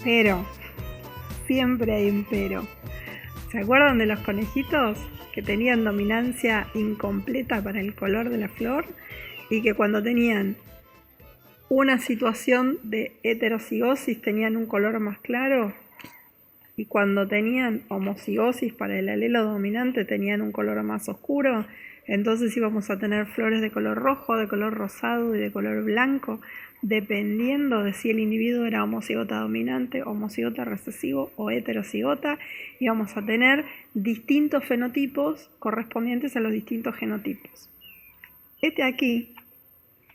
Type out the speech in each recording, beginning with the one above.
Pero, siempre hay un pero. ¿Se acuerdan de los conejitos que tenían dominancia incompleta para el color de la flor? Y que cuando tenían una situación de heterocigosis tenían un color más claro, y cuando tenían homocigosis para el alelo dominante tenían un color más oscuro. Entonces íbamos a tener flores de color rojo, de color rosado y de color blanco, dependiendo de si el individuo era homocigota dominante, homocigota recesivo o heterocigota. Íbamos a tener distintos fenotipos correspondientes a los distintos genotipos. Aquí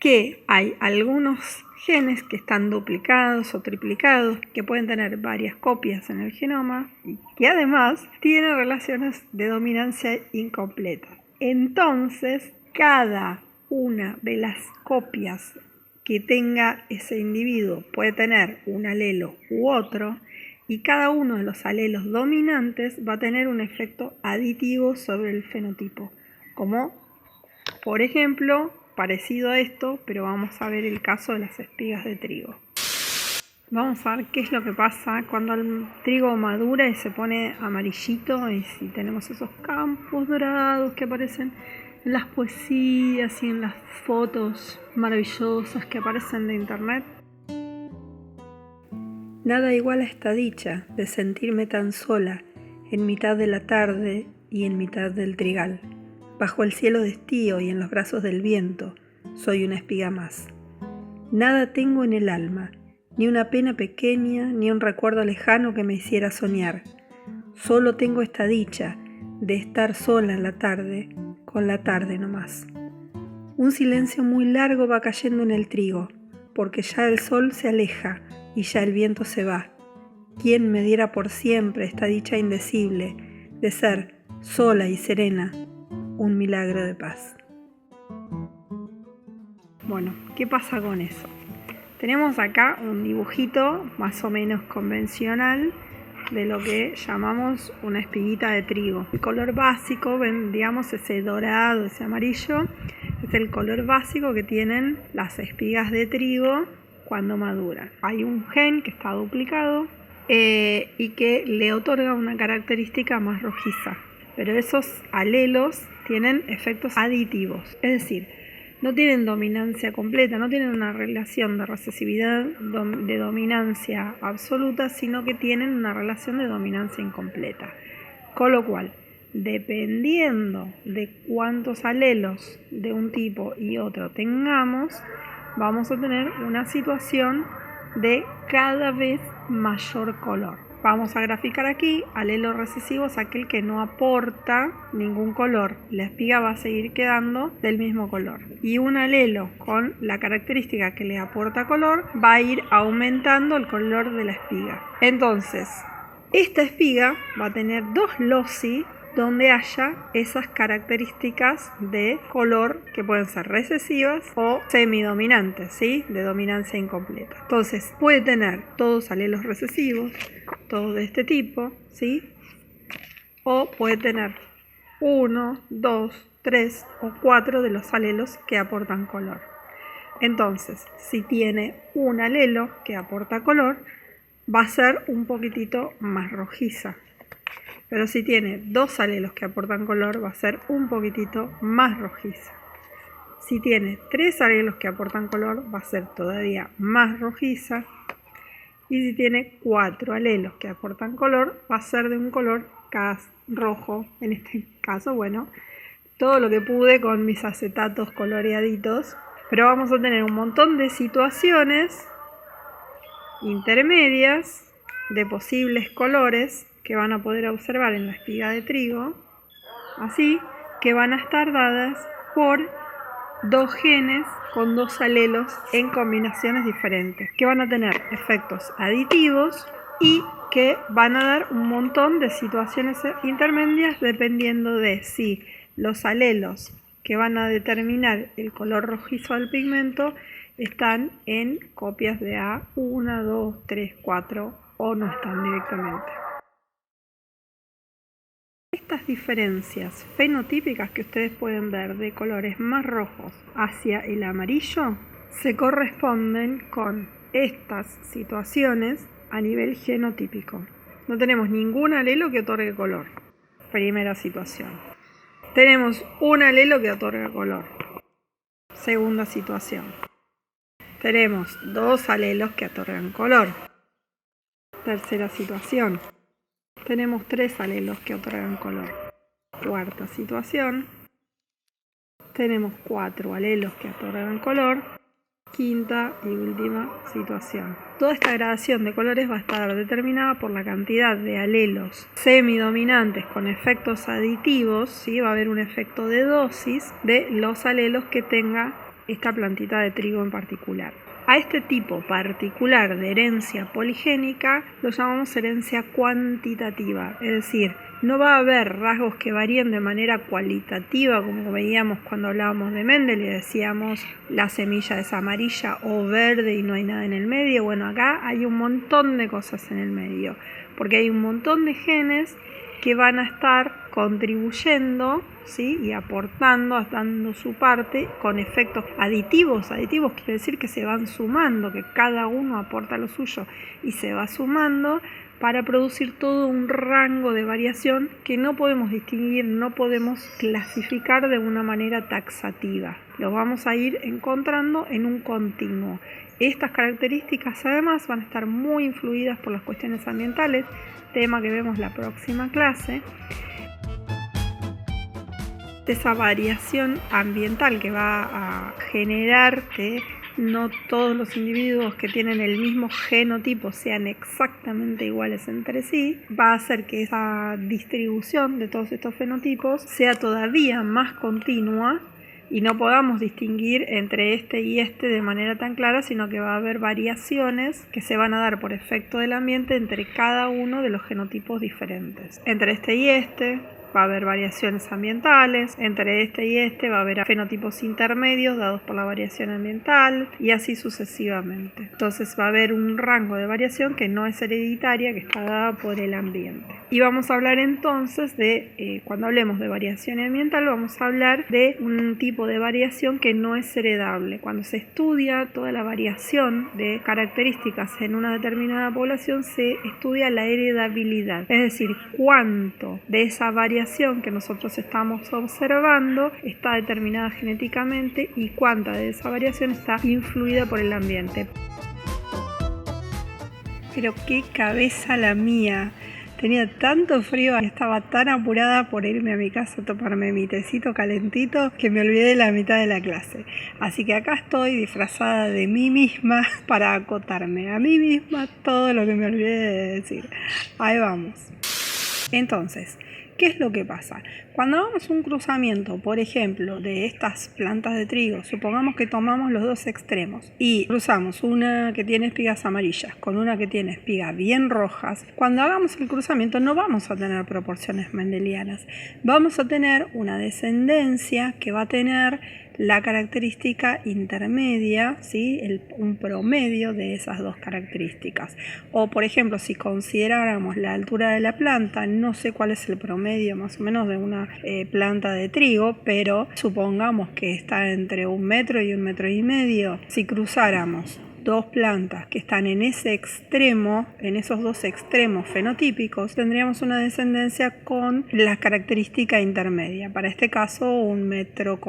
que hay algunos genes que están duplicados o triplicados, que pueden tener varias copias en el genoma y que además tienen relaciones de dominancia incompleta. Entonces, cada una de las copias que tenga ese individuo puede tener un alelo u otro, y cada uno de los alelos dominantes va a tener un efecto aditivo sobre el fenotipo, como por ejemplo, parecido a esto, pero vamos a ver el caso de las espigas de trigo. Vamos a ver qué es lo que pasa cuando el trigo madura y se pone amarillito, y si tenemos esos campos dorados que aparecen en las poesías y en las fotos maravillosas que aparecen de internet. Nada igual a esta dicha de sentirme tan sola en mitad de la tarde y en mitad del trigal. Bajo el cielo de estío y en los brazos del viento, soy una espiga más. Nada tengo en el alma, ni una pena pequeña, ni un recuerdo lejano que me hiciera soñar. Solo tengo esta dicha de estar sola en la tarde, con la tarde nomás. Un silencio muy largo va cayendo en el trigo, porque ya el sol se aleja y ya el viento se va. ¿Quién me diera por siempre esta dicha indecible de ser sola y serena? Un milagro de paz. Bueno, ¿qué pasa con eso? Tenemos acá un dibujito más o menos convencional de lo que llamamos una espiguita de trigo. El color básico, ven, digamos ese dorado, ese amarillo, es el color básico que tienen las espigas de trigo cuando maduran. Hay un gen que está duplicado y que le otorga una característica más rojiza. Pero esos alelos tienen efectos aditivos, es decir, no tienen dominancia completa, no tienen una relación de recesividad de dominancia absoluta, sino que tienen una relación de dominancia incompleta. Con lo cual, dependiendo de cuántos alelos de un tipo y otro tengamos, vamos a tener una situación de cada vez mayor color. Vamos a graficar aquí, alelo recesivo es aquel que no aporta ningún color. La espiga va a seguir quedando del mismo color. Y un alelo con la característica que le aporta color va a ir aumentando el color de la espiga. Entonces, esta espiga va a tener dos loci donde haya esas características de color que pueden ser recesivas o semidominantes, ¿sí? De dominancia incompleta. Entonces puede tener todos alelos recesivos, todos de este tipo, ¿sí? O puede tener 1, 2, 3 o 4 de los alelos que aportan color. Entonces, si tiene un alelo que aporta color, va a ser un poquitito más rojiza. Pero si tiene dos alelos que aportan color, va a ser un poquitito más rojiza. Si tiene tres alelos que aportan color, va a ser todavía más rojiza. Y si tiene 4 alelos que aportan color, va a ser de un color rojo. En este caso, bueno, todo lo que pude con mis acetatos coloreaditos. Pero vamos a tener un montón de situaciones intermedias de posibles colores que van a poder observar en la espiga de trigo, así que van a estar dadas por dos genes con dos alelos en combinaciones diferentes, que van a tener efectos aditivos y que van a dar un montón de situaciones intermedias dependiendo de si los alelos que van a determinar el color rojizo del pigmento están en copias de A1, 2, 3, 4 o no están directamente. Estas diferencias fenotípicas que ustedes pueden ver de colores más rojos hacia el amarillo se corresponden con estas situaciones a nivel genotípico. No tenemos ningún alelo que otorgue color. Primera situación. Tenemos un alelo que otorga color. Segunda situación. Tenemos 2 alelos que otorgan color. Tercera situación. Tenemos 3 alelos que otorgan color. Cuarta situación. Tenemos 4 alelos que otorgan color. Quinta y última situación. Toda esta gradación de colores va a estar determinada por la cantidad de alelos semidominantes con efectos aditivos, ¿sí? Va a haber un efecto de dosis de los alelos que tenga esta plantita de trigo en particular. A este tipo particular de herencia poligénica lo llamamos herencia cuantitativa, es decir, no va a haber rasgos que varíen de manera cualitativa, como veíamos cuando hablábamos de Mendel y decíamos la semilla es amarilla o verde y no hay nada en el medio. Bueno, acá hay un montón de cosas en el medio, porque hay un montón de genes que van a estar contribuyendo, ¿sí? Y aportando, dando su parte con efectos aditivos. Aditivos quiere decir que se van sumando, que cada uno aporta lo suyo y se va sumando para producir todo un rango de variación que no podemos distinguir, no podemos clasificar de una manera taxativa. Lo vamos a ir encontrando en un continuo. Estas características además van a estar muy influidas por las cuestiones ambientales, tema que vemos la próxima clase. Esa variación ambiental que va a generar que no todos los individuos que tienen el mismo genotipo sean exactamente iguales entre sí, va a hacer que esa distribución de todos estos fenotipos sea todavía más continua y no podamos distinguir entre este y este de manera tan clara, sino que va a haber variaciones que se van a dar por efecto del ambiente entre cada uno de los genotipos diferentes. Entre este y este va a haber variaciones ambientales, entre este y este va a haber fenotipos intermedios dados por la variación ambiental y así sucesivamente. Entonces va a haber un rango de variación que no es hereditaria, que está dada por el ambiente. Y vamos a hablar entonces de, cuando hablemos de variación ambiental, vamos a hablar de un tipo de variación que no es heredable. Cuando se estudia toda la variación de características en una determinada población, se estudia la heredabilidad, es decir, cuánto de esa variación que nosotros estamos observando está determinada genéticamente y cuánta de esa variación está influida por el ambiente. Pero qué cabeza la mía. Tenía tanto frío y estaba tan apurada por irme a mi casa a tomarme mi tecito calentito que me olvidé de la mitad de la clase. Así que acá estoy disfrazada de mí misma para acotarme a mí misma todo lo que me olvidé de decir. Ahí vamos. Entonces, ¿qué es lo que pasa? Cuando hagamos un cruzamiento, por ejemplo, de estas plantas de trigo, supongamos que tomamos los dos extremos y cruzamos una que tiene espigas amarillas con una que tiene espigas bien rojas, cuando hagamos el cruzamiento no vamos a tener proporciones mendelianas, vamos a tener una descendencia que va a tener la característica intermedia, ¿sí? Un promedio de esas dos características. O por ejemplo, si consideráramos la altura de la planta, no sé cuál es el promedio más o menos de una planta de trigo, pero supongamos que está entre 1 metro y 1,5 metros. Si cruzáramos dos plantas que están en ese extremo, en esos dos extremos fenotípicos, tendríamos una descendencia con la característica intermedia, para este caso 1,25 metros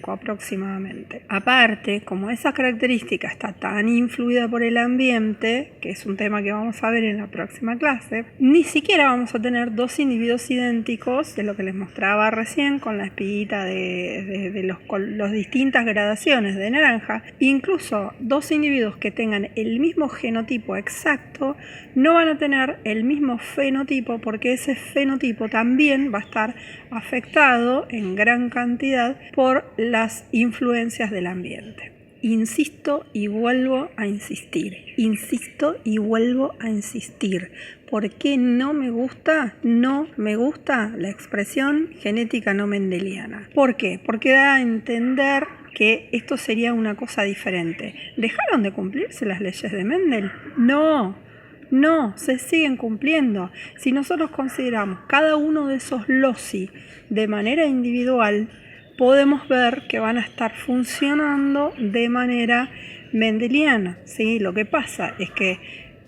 aproximadamente. Aparte, como esa característica está tan influida por el ambiente, que es un tema que vamos a ver en la próxima clase, ni siquiera vamos a tener dos individuos idénticos, de lo que les mostraba recién con la espiguita de los distintas gradaciones de naranja. Incluso dos individuos que tengan el mismo genotipo exacto no van a tener el mismo fenotipo, porque ese fenotipo también va a estar afectado en gran cantidad por las influencias del ambiente. Insisto y vuelvo a insistir. Insisto y vuelvo a insistir. ¿Por qué no me gusta? No me gusta la expresión genética no mendeliana. ¿Por qué? Porque da a entender que esto sería una cosa diferente. ¿Dejaron de cumplirse las leyes de Mendel? No, se siguen cumpliendo. Si nosotros consideramos cada uno de esos loci de manera individual, podemos ver que van a estar funcionando de manera mendeliana, ¿sí? Lo que pasa es que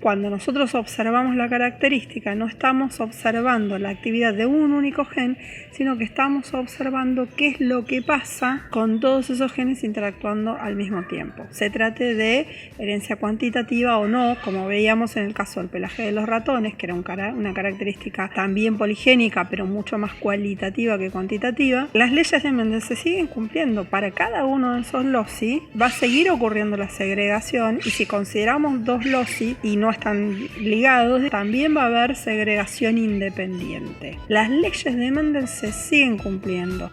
Cuando nosotros observamos la característica, no estamos observando la actividad de un único gen, sino que estamos observando qué es lo que pasa con todos esos genes interactuando al mismo tiempo. Se trate de herencia cuantitativa o no, como veíamos en el caso del pelaje de los ratones, que era una característica también poligénica, pero mucho más cualitativa que cuantitativa. Las leyes de Mendel se siguen cumpliendo. Para cada uno de esos loci va a seguir ocurriendo la segregación, y si consideramos dos loci y no están ligados, también va a haber segregación independiente. Las leyes de Mendel se siguen cumpliendo.